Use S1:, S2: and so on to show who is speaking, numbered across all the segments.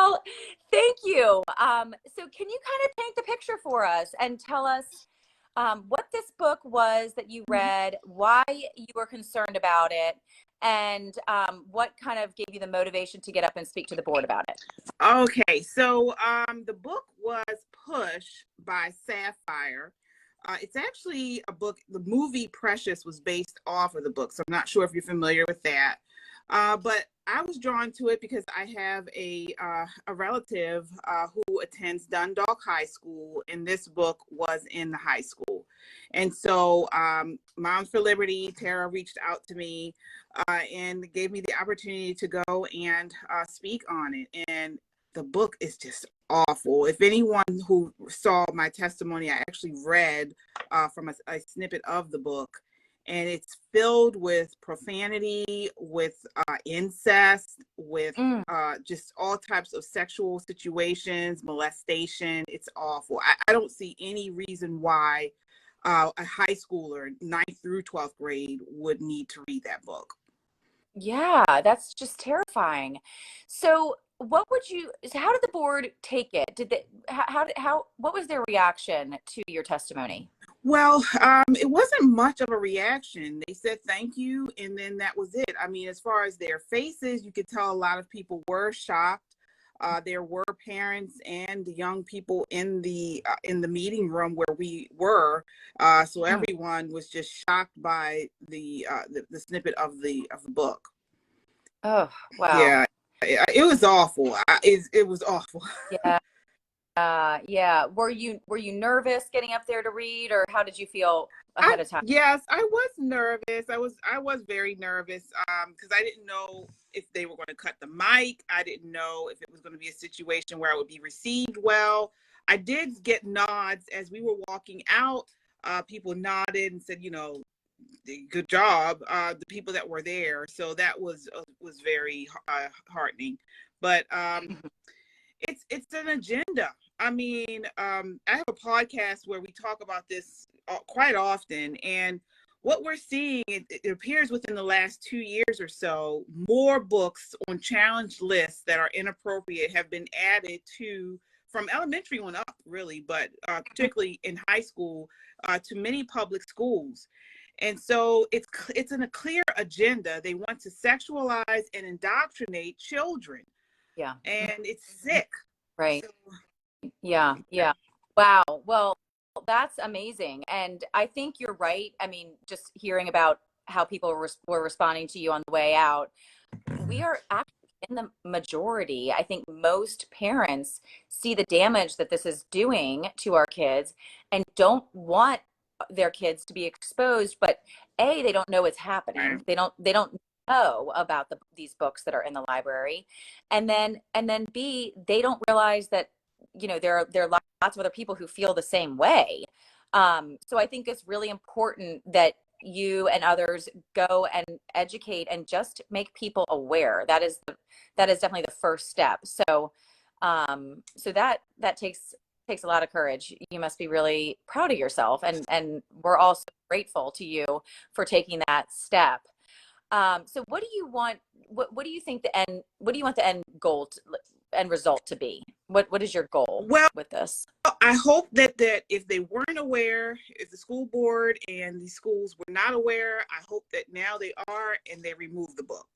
S1: Well, thank you. So can you kind of paint the picture for us and tell us what this book was that you read, why you were concerned about it, and what kind of gave you the motivation to get up and speak to the board about it?
S2: Okay, so the book was Push by Saffire. It's actually a book. The movie Precious was based off of the book, so I'm not sure if you're familiar with that. But I was drawn to it because I have a relative who attends Dundalk High School, and this book was in the high school. And so Moms for Liberty, Tara reached out to me and gave me the opportunity to go and speak on it. And the book is just awful. If anyone who saw my testimony, I actually read from a snippet of the book, and it's filled with profanity, with incest, with just all types of sexual situations, molestation. It's awful. I don't see any reason why a high schooler, 9th through 12th grade, would need to read that book.
S1: Yeah, that's just terrifying. So how did the board take it? Did they, what was their reaction to your testimony?
S2: Well, it wasn't much of a reaction. They said thank you, and then that was it. I mean, as far as their faces, you could tell a lot of people were shocked. There were parents and young people in the meeting room where we were, so everyone was just shocked by the snippet of the book.
S1: Oh, wow.
S2: Yeah, it was awful. It was awful.
S1: Yeah. Yeah. Were you nervous getting up there to read, or how did you feel ahead of time?
S2: Yes, I was nervous. I was very nervous because I didn't know if they were going to cut the mic. I didn't know if it was going to be a situation where I would be received well. I did get nods as we were walking out. People nodded and said, good job. The people that were there, so that was very heartening. But it's an agenda. I mean, I have a podcast where we talk about this quite often, and what we're seeing, it appears within the last 2 years or so, more books on challenge lists that are inappropriate have been added to, from elementary on up, really, but particularly in high school, to many public schools. And so it's in a clear agenda. They want to sexualize and indoctrinate children.
S1: Yeah.
S2: And it's sick.
S1: Right.
S2: So,
S1: Yeah. Yeah. Wow. Well, that's amazing. And I think you're right. I mean, just hearing about how people were responding to you on the way out, we are actually in the majority. I think most parents see the damage that this is doing to our kids and don't want their kids to be exposed, but they don't know it's happening. They don't know about these books that are in the library. And then B, they don't realize that, there are lots of other people who feel the same way. So I think it's really important that you and others go and educate and just make people aware. That is definitely the first step. So that takes a lot of courage. You must be really proud of yourself, and we're also grateful to you for taking that step. So what do you want? What do you think what do you want the end goal end result to be? What is your goal with this?
S2: I hope that if they weren't aware, if the school board and the schools were not aware, I hope that now they are, and they remove the book,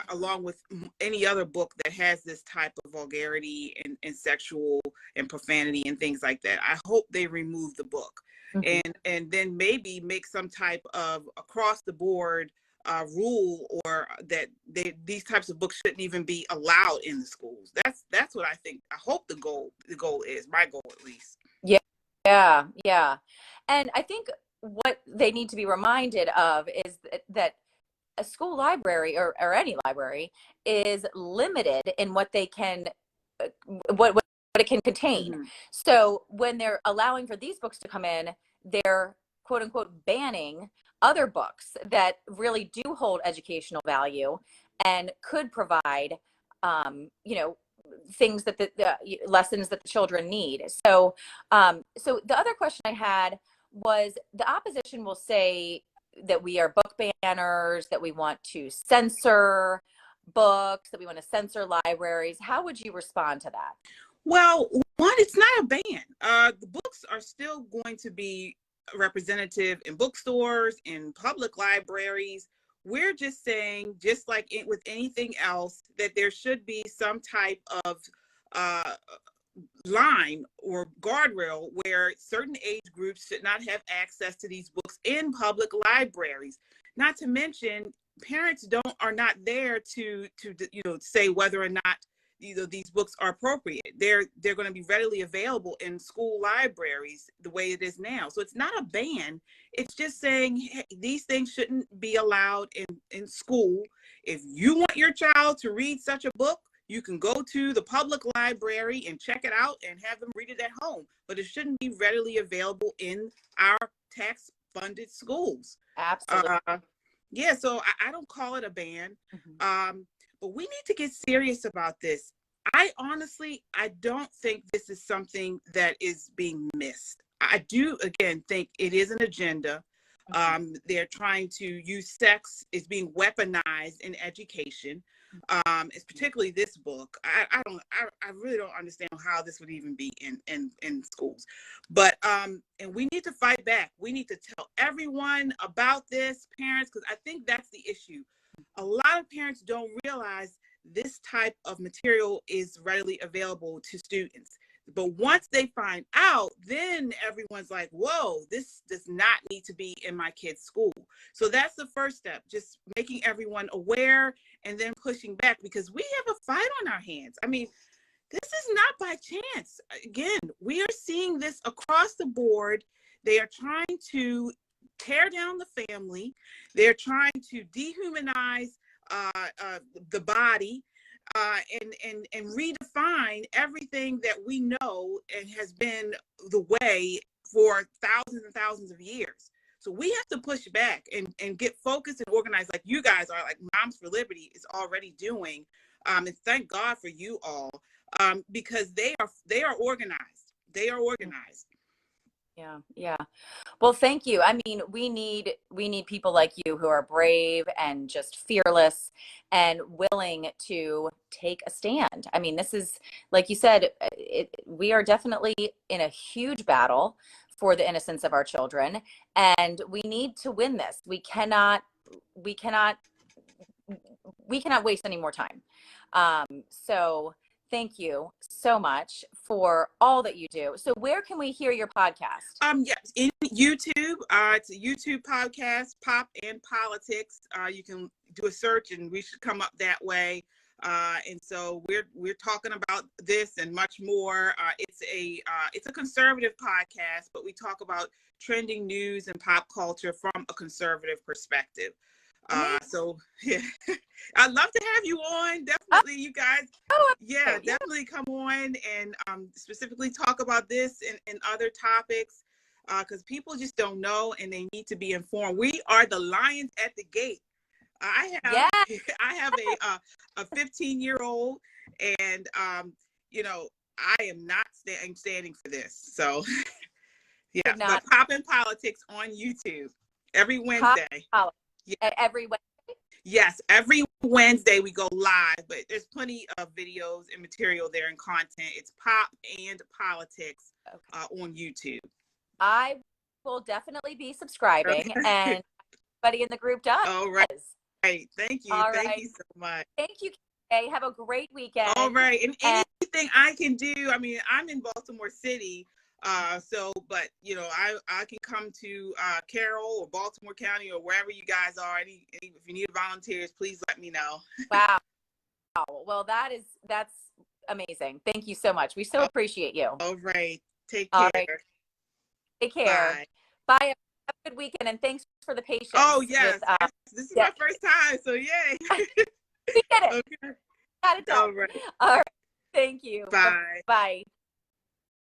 S2: along with any other book that has this type of vulgarity and sexual and profanity and things like that. I hope they remove the book, and then maybe make some type of across the board rule, or that these types of books shouldn't even be allowed in the schools. That's what I think. I hope the goal is, my goal at least.
S1: Yeah. And I think what they need to be reminded of is that a school library or any library is limited in what they can, what it can contain. So when they're allowing for these books to come in, they're quote unquote banning other books that really do hold educational value and could provide, things that the lessons that the children need. So the other question I had was, the opposition will say that we are book banners, that we want to censor books, that we want to censor libraries. How would you respond to that?
S2: Well, one, it's not a ban. The books are still going to be representative in bookstores, in public libraries. We're just saying, just like with anything else, that there should be some type of uh, line or guardrail where certain age groups should not have access to these books in public libraries. Not to mention, parents are not there to say whether or not these books are appropriate. They're going to be readily available in school libraries the way it is now. So it's not a ban. It's just saying, hey, these things shouldn't be allowed in school. If you want your child to read such a book, you can go to the public library and check it out and have them read it at home. But it shouldn't be readily available in our tax-funded schools.
S1: Absolutely.
S2: Yeah, so I don't call it a ban. But we need to get serious about this. I don't think this is something that is being missed. I do, again, think it is an agenda. They're trying to use sex is being weaponized in education. It's particularly this book. I really don't understand how this would even be in schools. But and we need to fight back. We need to tell everyone about this, parents, because I think that's the issue. A lot of parents don't realize this type of material is readily available to students. But once they find out, then everyone's like, whoa, this does not need to be in my kid's school. So that's the first step, just making everyone aware and then pushing back, because we have a fight on our hands. I mean, this is not by chance. Again, we are seeing this across the board. They are trying to tear down the family. They're trying to dehumanize the body. And redefine everything that we know and has been the way for thousands and thousands of years. So we have to push back and get focused and organized, like you guys are, like Moms for Liberty is already doing. And thank God for you all, because they are organized. They are organized.
S1: Yeah. Well, thank you. I mean, we need people like you who are brave and just fearless and willing to take a stand. I mean, this is, like you said, we are definitely in a huge battle for the innocence of our children, and we need to win this. We cannot waste any more time. So thank you so much for all that you do. So where can we hear your podcast?
S2: Yes, in YouTube. It's a YouTube podcast, Pop and Politics. You can do a search and we should come up that way. And so we're talking about this and much more. It's a conservative podcast, but we talk about trending news and pop culture from a conservative perspective. So yeah, I'd love to have you on. Definitely, you guys. Yeah, definitely come on and specifically talk about this and other topics, because people just don't know and they need to be informed. We are the lions at the gate. I have a 15-year-old, and I am not standing for this. So yeah, but Pop and Politics on YouTube every Wednesday.
S1: Yeah. Every Wednesday?
S2: Yes, every Wednesday we go live, but there's plenty of videos and material there and content. It's Pop and Politics on YouTube. I
S1: will definitely be subscribing, and everybody in the group does.
S2: All right. Thank you. Thank you so much.
S1: Thank you, Kay. Have a great weekend.
S2: All right. And anything I can do, I mean, I'm in Baltimore City. But I can come to Carroll or Baltimore County or wherever you guys are. If you need volunteers, please let me know.
S1: Wow. Well, that's amazing. Thank you so much. We so appreciate you.
S2: All right. Take care. All right.
S1: Take care. Bye. Have a good weekend, and thanks for the patience.
S2: Oh, yes. This is my first time, so yay.
S1: We did it.
S2: Okay.
S1: Got it done.
S2: All right.
S1: All right. Thank you.
S2: Bye.
S1: Bye.